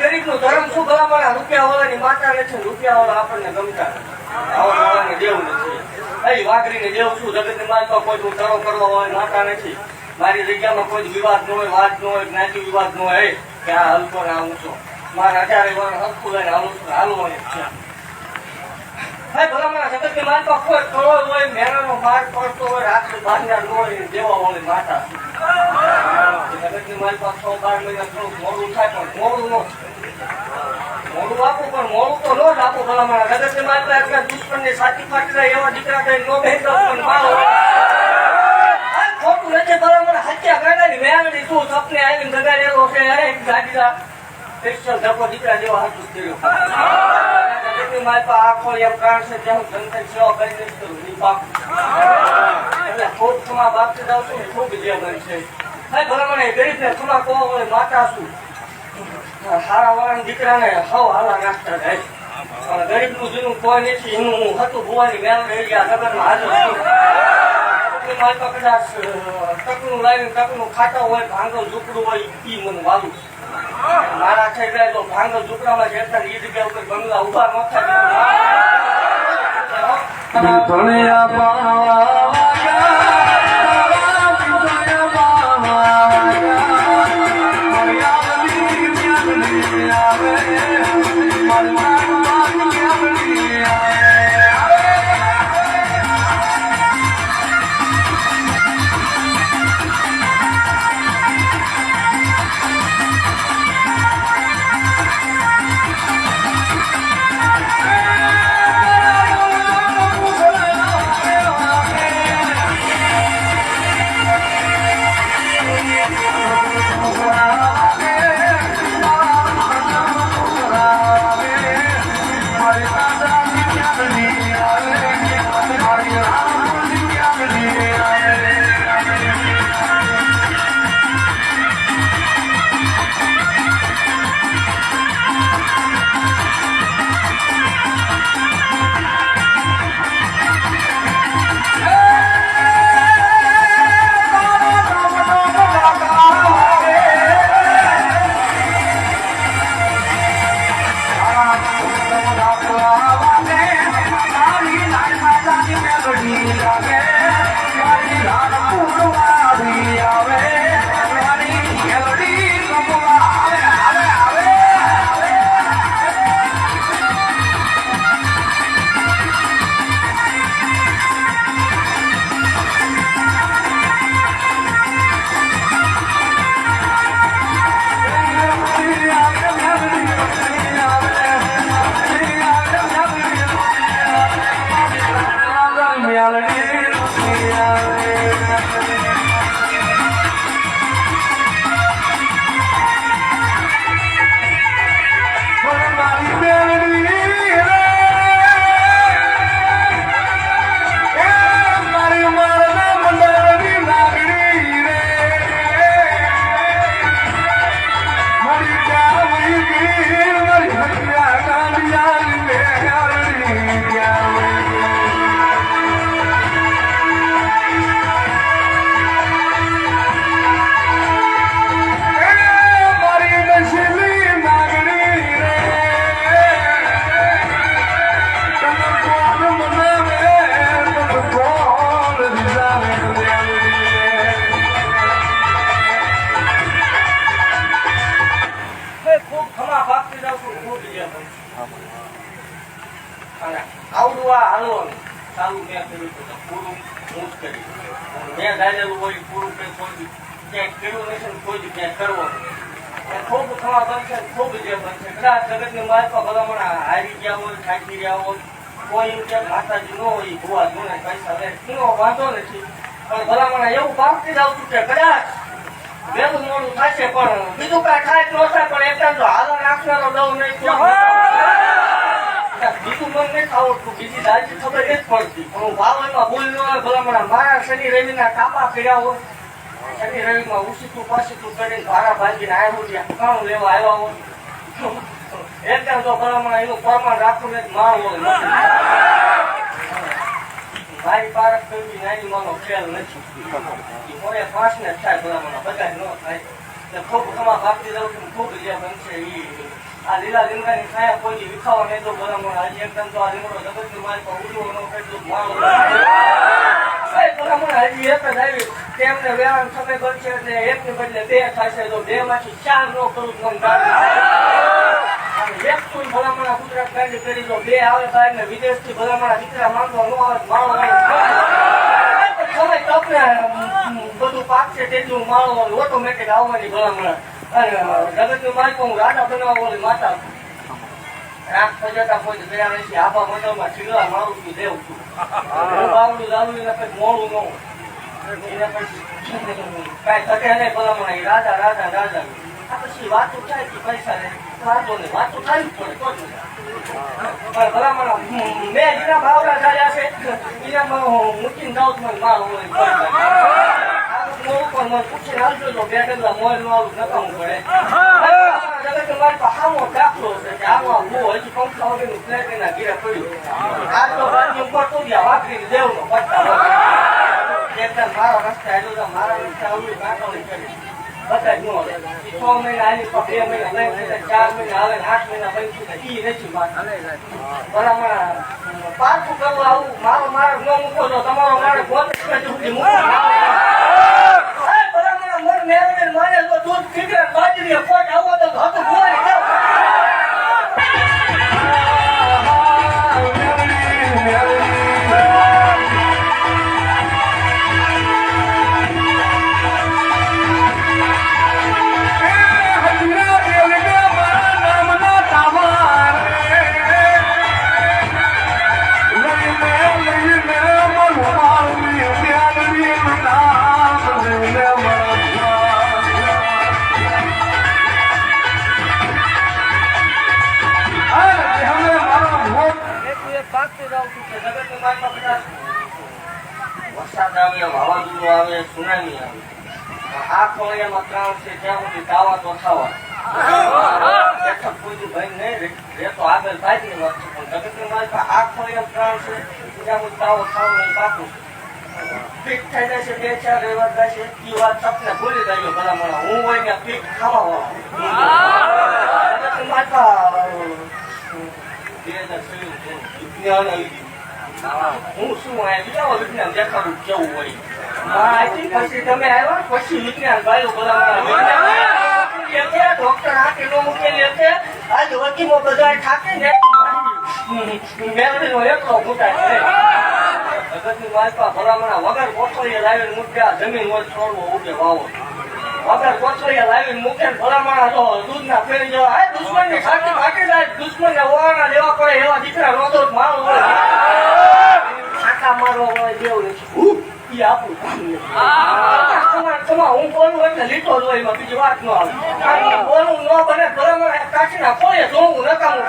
ગરીબ નું ધર્મ શું ભલા રૂપિયા વાળાની માતા નથી રૂપિયા વાળા આપણને ગમતા દેવું નથી વાઘરીને દેવું છું જગત ની માતા કોઈ હું તરો કરવા હોય માતા નથી મારી જગ્યામાં કોઈ વિવાદ ન હોય વાત ન હોય જ્ઞાતિ વિવાદ ન હોય કે આ હલકો ને આવું છું મારા 18 વર્ષ હલકું લઈને હાલવાની છે ભલા જગત ની માતા કોઈ કરોડ હોય મેળાનો માર્ગ પડતો હોય રાત્રે બાંધ્યા ન હોય દેવા વાળી માતા જગત ની માતા 12 મહિના થોડું મોડું થાય પણ મોડું મોડું આપું પણ મોડું તો ન જ આપું ભલા મારા જગત ની માતા એટલે દુશ્મન ની સાચી ફાટી જાય એવા દીકરા કઈ નો ભેગો પણ મારો ખોટું નથી ભલા મારા હત્યા કરનારી મેળવી તું સપને આવીને દગાડેલો છે એક ગાડીના સ્પેશિયલ ધક્કો દીકરા જેવા હાથ કર્યો મારી આખો એમ પ્રાણ છે ત્યાં હું જનતા સેવા કરી દઈશ તો એટલે ખોટ તમારા બાપથી જાઉં છું ખૂબ જે બનશે ભલા મને ગરીબ ને તમારા કહો હોય માતા છું સારા વાળા દીકરાને હવ હાલા નાખતા જાય પણ ગરીબ નું જૂનું કોઈ નથી એનું હું હતું ભુવાની મેળ એરિયા નગરમાં હાજર મારી કદાચ ટકનું લાવીને ટકનું ખાતા હોય ભાંગો ઝૂકડું હોય ઈ મને વાલું મારા થઈ જાય તો ભાંગો ઝૂકડામાં જેટલા એ જગ્યા ઉપર બંગલા ઉભા ન ખૂબ ખમા ભાગતી જાઉં છું, ખૂબ વિજય બનશે. અને આવડું આ હાલવાનું ચાલુ મેં કર્યું હતું, પૂરું હું જ કરી. મેં ધારેલું હોય પૂરું કંઈ કોઈ ક્યાંક કર્યું નથી ને કોઈ દી ક્યાંક કરવાનું. ખૂબ ખમા બનશે, ખૂબ વિજય બનશે. કદાચ જગતની માલમાં ભલામણ હારી ગયા હોય, થાકી રહ્યા હોય, કોઈ એમ ક્યાંક માતાજી ન હોય, ભૂવા જોડે પૈસા લે એનો વાંધો નથી. પણ ભલામણ એવું ભાગતી જાઉં છું કે કદાચ વહેલું મોડું થશે પણ બીજું કાંઈ થાય ન થાય, પણ એકદમ તો હાલો નાખનારો દઉં નહીં. બીજું મન નથી આવડતું, બીજી દાજી ખબર નથી પડતી. પણ હું ભાવનમાં ભૂલ ન હોય. ભલામણ મારા શનિ રવિના કાપા કર્યા હોય, શનિ રવિમાં ઉસીતું પાસીતું કરીને ભારા ભાગીને આવ્યા કામ લેવા આવ્યા હોય, એકદમ તો ભલામણ એનું પ્રમાણ રાખવું નથી. મારું હોય મારી પારક કરવી નાની માનો ખેલ નથી. મોડે 5 ને થાય ભલામણ બધા ન થાય. ખૂબ ખમા ભાગતી રહું છું, ખૂબ વિજય બનશે. આ લીલા લીમડાની છાયા કોઈ વિખાવા નહીં તો ભલામણ આજે એકદમ તો આ લીમડો જગતની મારી પર ઉડવો ન કેટલું મારું ભલામણ હજી એક જ આવી તેમને વ્યાયામ સમય બનશે એટલે એકની બદલે 2 થશે તો 2 માંથી 4 ન કરું મન એક તું ભલામણા ગુજરાત ગાંધી કરી દો, 2 આવે બહાર ને વિદેશથી ભલામણા દીકરા માંગવા ન આવે માળો સમય તપને બધું પાકશે તેટલું માળો ઓટોમેટિક આવવાની ભલામણા. અને જગતની માલિકો હું રાજા બનાવવા ઓલી માતા રાખ સજાતા કોઈ ગયા નથી. આભા મંડળમાં છીગલા મારું છું, દેવ છું. હું બાવડું લાવું એને કઈ મોડું ન હોય, એને કઈ ઘટે નહીં ભલામણા. રાજા રાજા રાજા આ પછી વાતો થાય કે પૈસા લે વાતો નહીં, વાતો થાય જ પડે તો જ. પણ ભલામણ મેં જેના બાવડા ચાલ્યા છે એનામાં મૂકીને જાઉં છું મારું હોય પણ મને પૂછીને આવજો તો 2 ડગલા મોર નું આવું નકામું પડે. જગત મારી પાસે આવો દાખલો છે કે આમાં હું હજી પંખા વગરનું ફ્લેટ એના ઘીરે પડ્યું. આ તો ઉપર તો ગયા વાપરીને દેવનો પટ્ટા એકદમ મારા રસ્તે આવ્યો મારા રસ્તે આવડું કાંકળી કરી બધા જ ન આવે. 6 મહિના આવી 2 મહિના લઈ 4 મહિના આવે 8 મહિના બનશું એ નથી બરાબર. પાછું કરવું આવું મારો મારે ન મૂકો તો તમારો મારે 35 સુધી મૂકો મારે તો દૂધ ખીચડ બાજરી પોટ આવો તો હતું બોલે વરસાદ આવે, વાવાઝોડું આવે, સુનામી આવે. આ ખોળિયામાં 3 છે ત્યાં સુધી દાવા તો ખાવા કોઈ ભાઈ નહીં રેતો આગળ ભાઈ ની વાત છે. પણ જગતની મારી પાસે આ ખોળિયામાં 3 છે ત્યાં સુધી દાવો ખાવાનું પાકું પીક થઈ જશે 2-4 રહેવા જશે એ વાત સપને ભૂલી ગયો ભલામણા. હું હોય ને પીક ખાવા જગતની મારી પાસે હું શું બીજા વિજ્ઞાન દેખાડું કેવું હોય. પછી તમે આવ્યા પછી વિજ્ઞાન ભાઈ બોલાવવા ડોક્ટર હાથે નો મૂકેલી હશે. આજ વકીલો બધા થાકે ને મેળવીનો એકલો ફૂટાય. જગતની માલપા ભલામણા વગર કોથળીએ લાવીને મૂક્યા જમીન હોય છોડવો ઉગે વાવો વગર કોથળીએ લાવીને મૂકે ભલામણા તો દૂધના ફેરી જવા આ દુશ્મનની સાથે કાઢી જાય. દુશ્મનને ઓવાના લેવા પડે એવા દીકરા રોતો મારું હોય મારો હોય દેવું નથી આપું હું બોલું એટલે લીધો જ હોય બીજી વાત ન આવે. બોલવું ન બને બરાબર કાઠીના ખોળે જોવું નકામું